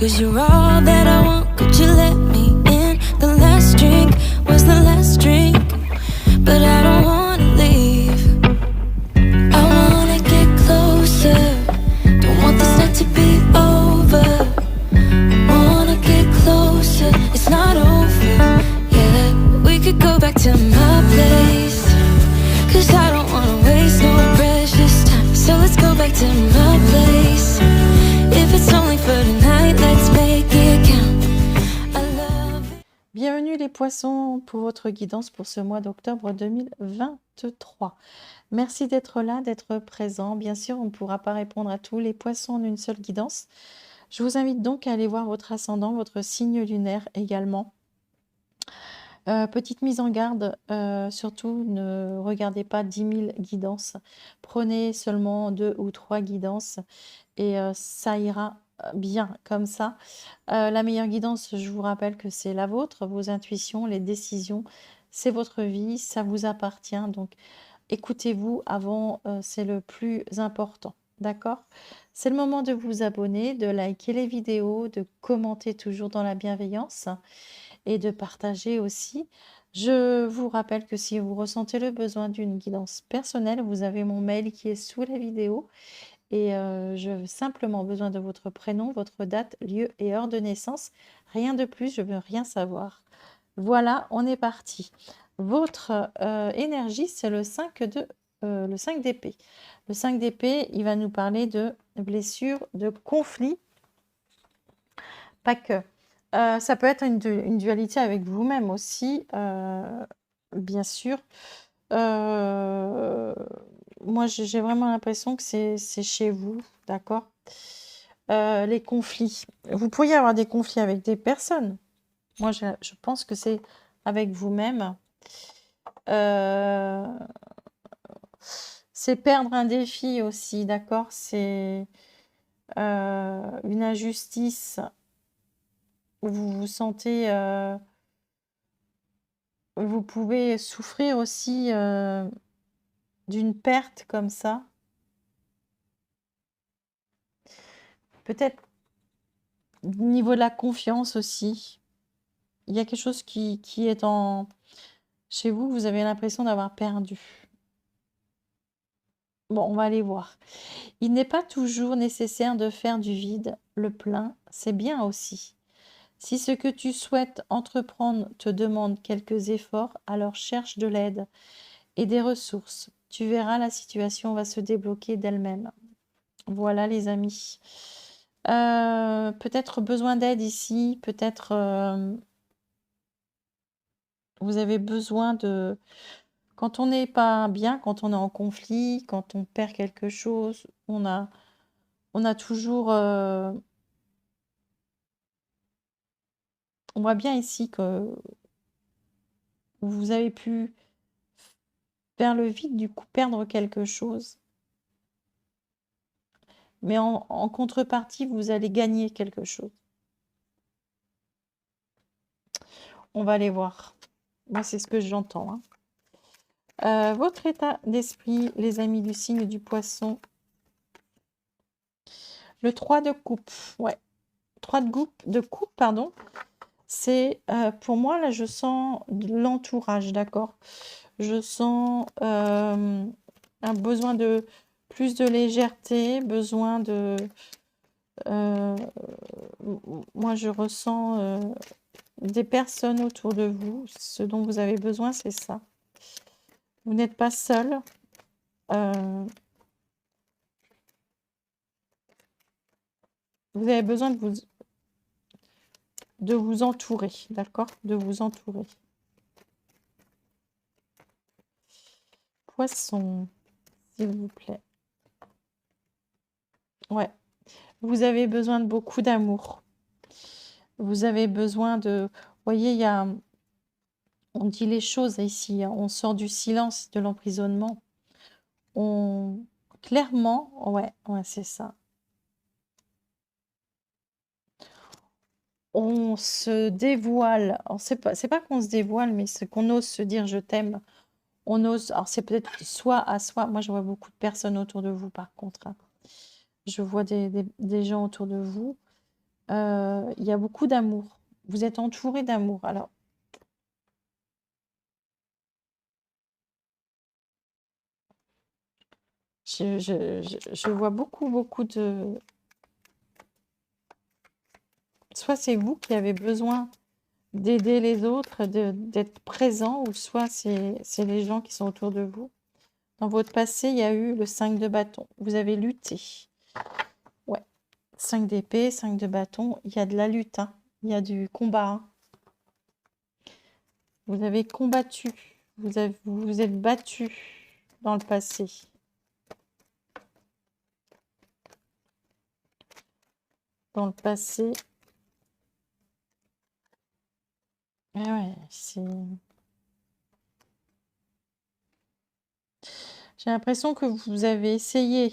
'cause you're all that I want. Could you let me in? The last drink was the last drink, but I don't wanna leave. I wanna get closer, don't want this night to be over. I wanna get closer, it's not over yet. We could go back to my place, 'cause I don't wanna waste no precious time. So let's go back to my place. If it's only for tonight, let's make it count. I love it. Bienvenue les poissons pour votre guidance pour ce mois d'octobre 2023. Merci d'être là, d'être présent. Bien sûr, on ne pourra pas répondre à tous les poissons en une seule guidance. Je vous invite donc à aller voir votre ascendant, votre signe lunaire également. Petite mise en garde, surtout ne regardez pas 10 000 guidances. Prenez seulement 2 ou 3 guidances et ça ira bien comme ça. La meilleure guidance, je vous rappelle que c'est la vôtre, vos intuitions, les décisions, c'est votre vie, ça vous appartient. Donc écoutez-vous avant, c'est le plus important. D'accord? C'est le moment de vous abonner, de liker les vidéos, de commenter toujours dans la bienveillance et de partager aussi. Je vous rappelle que si vous ressentez le besoin d'une guidance personnelle, vous avez mon mail qui est sous la vidéo et je veux simplement besoin de votre prénom, votre date, lieu et heure de naissance. Rien de plus, je veux rien savoir. Voilà, on est parti. Votre énergie, c'est le 5 d'épée. Le 5 d'épée, il va nous parler de blessures, de conflits, pas que. Ça peut être une dualité avec vous-même aussi, bien sûr. Moi, j'ai vraiment l'impression que c'est chez vous, d'accord? Les conflits. Vous pourriez avoir des conflits avec des personnes. Moi, je pense que c'est avec vous-même. C'est perdre un défi aussi, d'accord? C'est une injustice où vous vous sentez... vous pouvez souffrir aussi d'une perte comme ça. Peut-être au niveau de la confiance aussi. Il y a quelque chose qui est en... Chez vous, vous avez l'impression d'avoir perdu. Bon, on va aller voir. Il n'est pas toujours nécessaire de faire du vide le plein, c'est bien aussi. Si ce que tu souhaites entreprendre te demande quelques efforts, alors cherche de l'aide et des ressources. Tu verras, la situation va se débloquer d'elle-même. Voilà les amis. Peut-être besoin d'aide ici, peut-être vous avez besoin de... Quand on n'est pas bien, quand on est en conflit, quand on perd quelque chose, on a toujours... on voit bien ici que vous avez pu faire le vide, du coup perdre quelque chose. Mais en contrepartie, vous allez gagner quelque chose. On va aller voir. Moi, c'est ce que j'entends. Hein. Votre état d'esprit, les amis du signe du poisson. Le 3 de coupe. Ouais. 3 de coupe, pardon. C'est, pour moi, là, je sens de l'entourage, d'accord? Je sens un besoin de plus de légèreté, besoin de... moi, je ressens des personnes autour de vous. Ce dont vous avez besoin, c'est ça. Vous n'êtes pas seul. Vous avez besoin de vous entourer, d'accord? De vous entourer. Poisson, s'il vous plaît. Ouais. Vous avez besoin de beaucoup d'amour. Vous avez besoin de... Vous voyez, il y a... On dit les choses ici. Hein. On sort du silence, de l'emprisonnement. On... Clairement, ouais, c'est ça. On se dévoile. C'est pas qu'on se dévoile, mais c'est qu'on ose se dire je t'aime. On ose. Alors, c'est peut-être soi à soi. Moi, je vois beaucoup de personnes autour de vous, par contre. Hein. Je vois des gens autour de vous. Il y a beaucoup d'amour. Vous êtes entouré d'amour. Alors, je vois beaucoup de... Soit c'est vous qui avez besoin d'aider les autres, d'être présent, ou soit c'est les gens qui sont autour de vous. Dans votre passé, il y a eu le 5 de bâton. Vous avez lutté. Ouais. 5 d'épée, 5 de bâton. Il y a de la lutte, hein. Il y a du combat, hein. Vous avez combattu. Vous vous êtes battu dans le passé. Dans le passé. Ouais, c'est... J'ai l'impression que vous avez essayé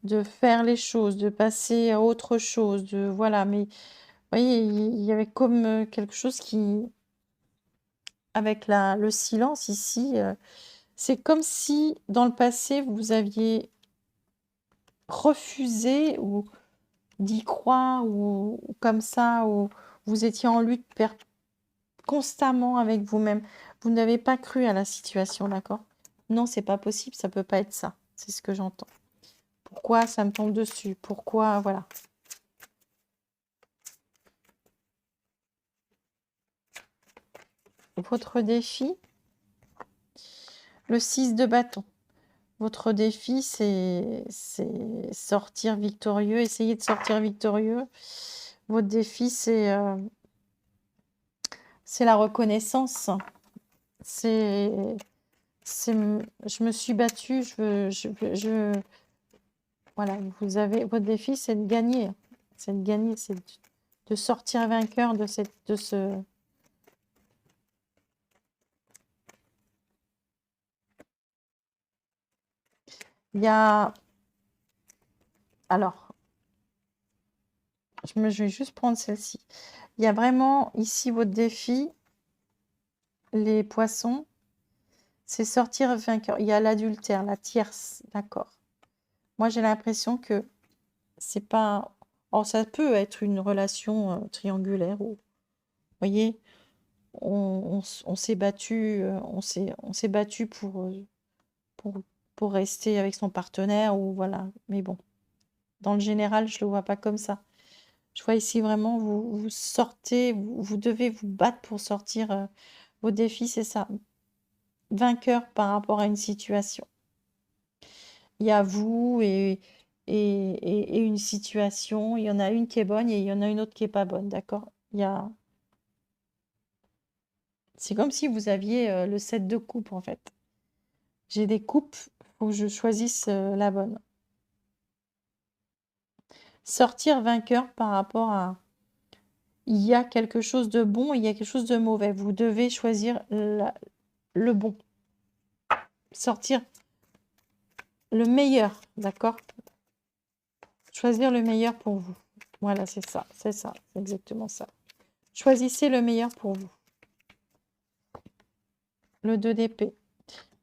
de faire les choses, de passer à autre chose, de voilà, mais vous voyez, il y avait comme quelque chose qui, avec le silence ici, c'est comme si dans le passé vous aviez refusé ou d'y croire ou comme ça, ou vous étiez en lutte constamment avec vous-même. Vous n'avez pas cru à la situation, d'accord? Non, c'est pas possible, ça peut pas être ça. C'est ce que j'entends. Pourquoi ça me tombe dessus? Pourquoi, voilà. Votre défi, le 6 de bâton. Votre défi, c'est sortir victorieux, essayer de sortir victorieux. Votre défi, c'est la reconnaissance. C'est, je me suis battue, voilà, votre défi, c'est de gagner. C'est de gagner, c'est de sortir vainqueur de ce... Il y a... Alors, je vais juste prendre celle-ci. Il y a vraiment ici votre défi, les poissons, c'est sortir vainqueur. Il y a l'adultère, la tierce, d'accord. Moi, j'ai l'impression que c'est pas... Oh, ça peut être une relation triangulaire où, vous voyez, on s'est battu, on s'est battu pour, pour rester avec son partenaire, ou voilà. Mais bon, dans le général, je le vois pas comme ça. Je vois ici vraiment, vous sortez, vous devez vous battre pour sortir vos défis, c'est ça. Vainqueur par rapport à une situation. Il y a vous et une situation. Il y en a une qui est bonne et il y en a une autre qui est pas bonne, d'accord? C'est comme si vous aviez le 7 de coupe, en fait. J'ai des coupes, faut que je choisisse la bonne. Sortir vainqueur par rapport à... Il y a quelque chose de bon, il y a quelque chose de mauvais. Vous devez choisir le bon. Sortir le meilleur, d'accord? Choisir le meilleur pour vous. Voilà, c'est ça, c'est exactement ça. Choisissez le meilleur pour vous. Le 2 d'épée.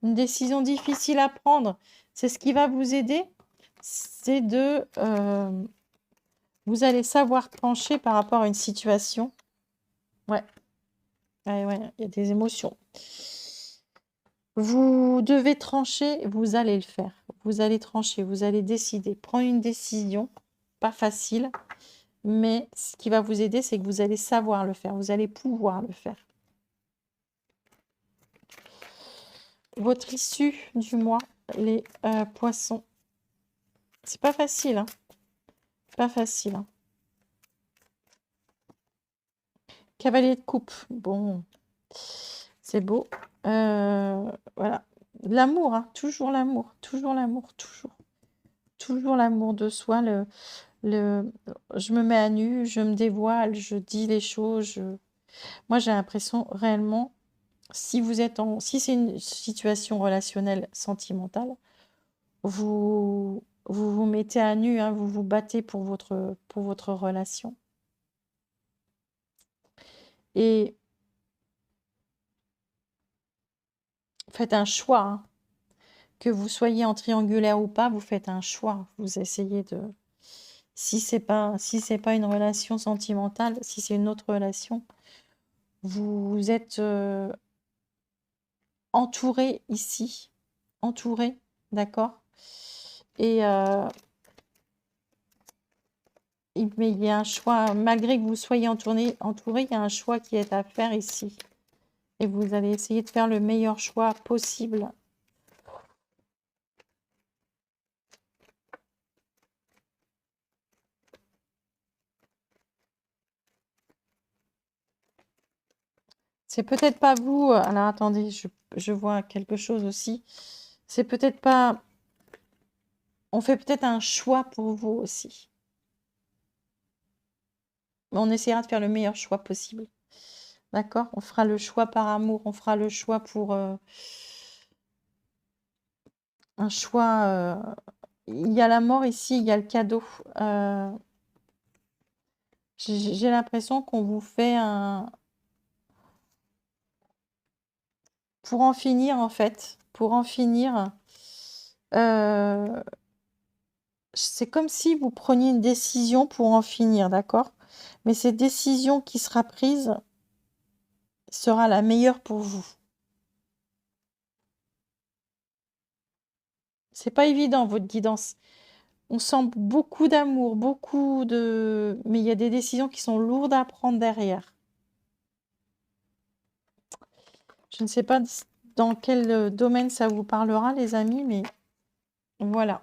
Une décision difficile à prendre. C'est ce qui va vous aider. C'est de... vous allez savoir trancher par rapport à une situation. Ouais. Ouais, il y a des émotions. Vous devez trancher, vous allez le faire. Vous allez trancher, vous allez décider. Prendre une décision, pas facile, mais ce qui va vous aider, c'est que vous allez savoir le faire. Vous allez pouvoir le faire. Votre issue du mois, les poissons. C'est pas facile, hein. Pas facile, hein. Cavalier de coupe. Bon, c'est beau. Voilà. L'amour, hein. Toujours l'amour. Toujours l'amour. Toujours. Toujours l'amour de soi. Je me mets à nu, je me dévoile, je dis les choses. Moi, j'ai l'impression réellement, si c'est une situation relationnelle sentimentale, vous mettez à nu, hein, vous vous battez pour votre relation. Et faites un choix, hein. Que vous soyez en triangulaire ou pas, vous faites un choix. Vous essayez de... Si c'est pas une relation sentimentale, si c'est une autre relation, vous êtes entouré ici, entouré, d'accord? Et mais il y a un choix, malgré que vous soyez entouré, il y a un choix qui est à faire ici. Et vous allez essayer de faire le meilleur choix possible. C'est peut-être pas vous. Alors attendez, je vois quelque chose aussi. C'est peut-être pas. On fait peut-être un choix pour vous aussi. Mais on essaiera de faire le meilleur choix possible. D'accord? On fera le choix par amour. On fera le choix pour un choix. Il y a la mort ici, il y a le cadeau. J'ai l'impression qu'on vous fait un. Pour en finir, en fait. Pour en finir. C'est comme si vous preniez une décision pour en finir, d'accord? Mais cette décision qui sera prise sera la meilleure pour vous. C'est pas évident, votre guidance. On sent beaucoup d'amour, beaucoup de... Mais il y a des décisions qui sont lourdes à prendre derrière. Je ne sais pas dans quel domaine ça vous parlera, les amis, mais voilà.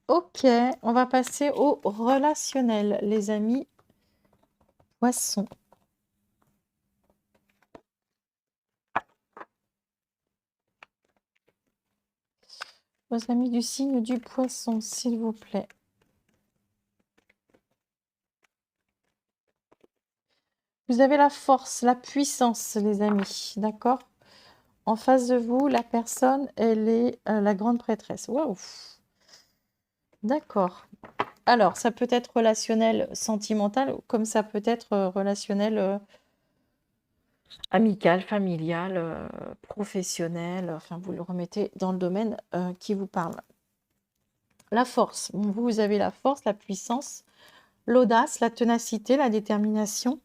Ok, on va passer au relationnel, les amis poissons. Vos amis du signe du poisson, s'il vous plaît. Vous avez la force, la puissance, les amis, d'accord? En face de vous, la personne, elle est la grande prêtresse. Waouh! D'accord. Alors, ça peut être relationnel sentimental, comme ça peut être relationnel amical, familial, professionnel. Enfin, vous le remettez dans le domaine qui vous parle. La force. Vous avez la force, la puissance, l'audace, la ténacité, la détermination.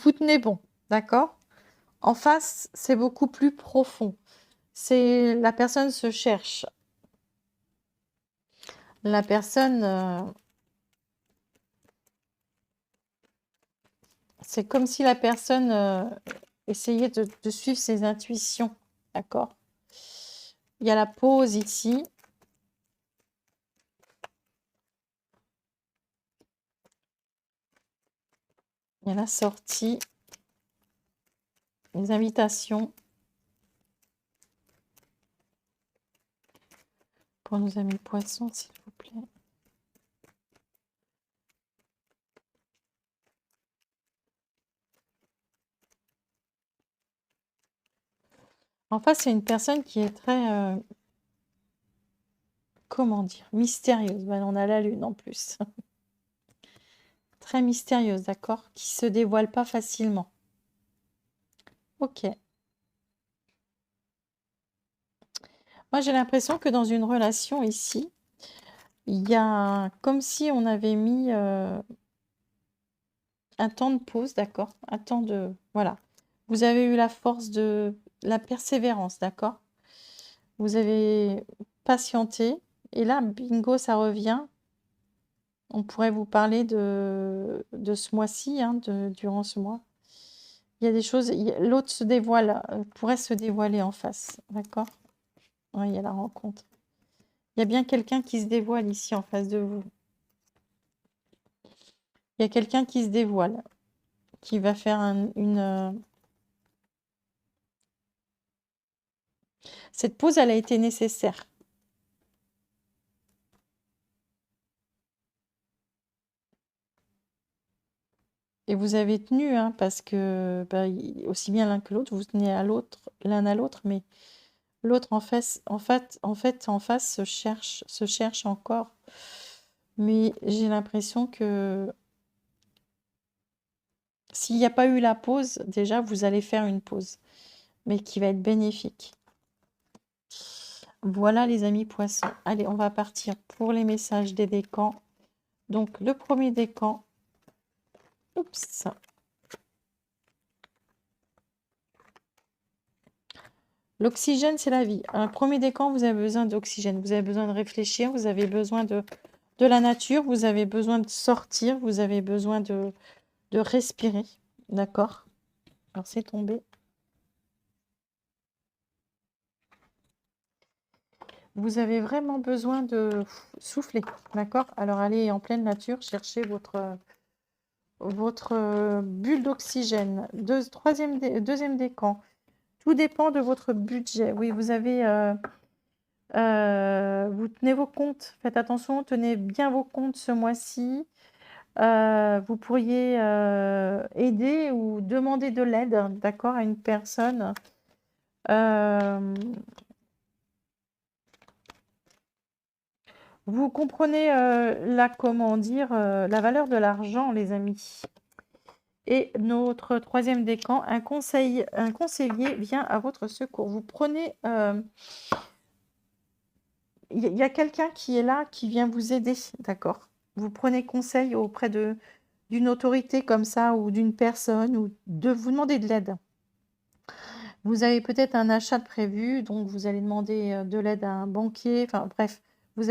Vous tenez bon, d'accord? En face, c'est beaucoup plus profond. C'est la personne se cherche. La personne, c'est comme si la personne essayait de suivre ses intuitions, d'accord? Il y a la pause ici. Il y a la sortie. Les invitations. Pour nos amis poissons, s'il vous plaît. En face, c'est une personne qui est très, comment dire, mystérieuse. Ben, on a la lune en plus. Très mystérieuse, d'accord? Qui se dévoile pas facilement. Ok. Moi, j'ai l'impression que dans une relation ici, il y a comme si on avait mis un temps de pause, d'accord? Un temps de... Voilà. Vous avez eu la force de la persévérance, d'accord? Vous avez patienté. Et là, bingo, ça revient. On pourrait vous parler de ce mois-ci, hein, durant ce mois. Il y a des choses... L'autre se dévoile, pourrait se dévoiler en face, d'accord? Oui, il y a la rencontre. Il y a bien quelqu'un qui se dévoile ici en face de vous. Il y a quelqu'un qui se dévoile, qui va faire une... Cette pause, elle a été nécessaire. Et vous avez tenu, hein, parce que bah, aussi bien l'un que l'autre, vous tenez à l'autre, l'un à l'autre, mais l'autre en face se cherche encore. Mais j'ai l'impression que s'il n'y a pas eu la pause, déjà, vous allez faire une pause, mais qui va être bénéfique. Voilà les amis poissons. Allez, on va partir pour les messages des décans. Donc, le premier décan. Oups. L'oxygène, c'est la vie. Un premier décan, vous avez besoin d'oxygène. Vous avez besoin de réfléchir. Vous avez besoin de la nature. Vous avez besoin de sortir. Vous avez besoin de respirer. D'accord? Alors, c'est tombé. Vous avez vraiment besoin de souffler. D'accord? Alors, allez en pleine nature, cherchez votre bulle d'oxygène. Deuxième décan. Tout dépend de votre budget. Oui, vous avez... vous tenez vos comptes. Faites attention, tenez bien vos comptes ce mois-ci. Vous pourriez aider ou demander de l'aide, d'accord, à une personne. Vous comprenez comment dire, la valeur de l'argent, les amis. Et notre troisième décan, un conseiller vient à votre secours. Vous prenez... Il y a quelqu'un qui est là, qui vient vous aider, d'accord? Vous prenez conseil auprès d'une autorité comme ça, ou d'une personne, ou vous demandez de l'aide. Vous avez peut-être un achat de prévu, donc vous allez demander de l'aide à un banquier. Enfin bref, vous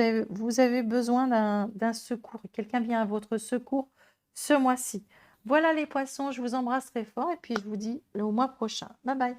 avez besoin d'un secours. Quelqu'un vient à votre secours ce mois-ci. Voilà les poissons, je vous embrasse très fort et puis je vous dis au mois prochain. Bye bye.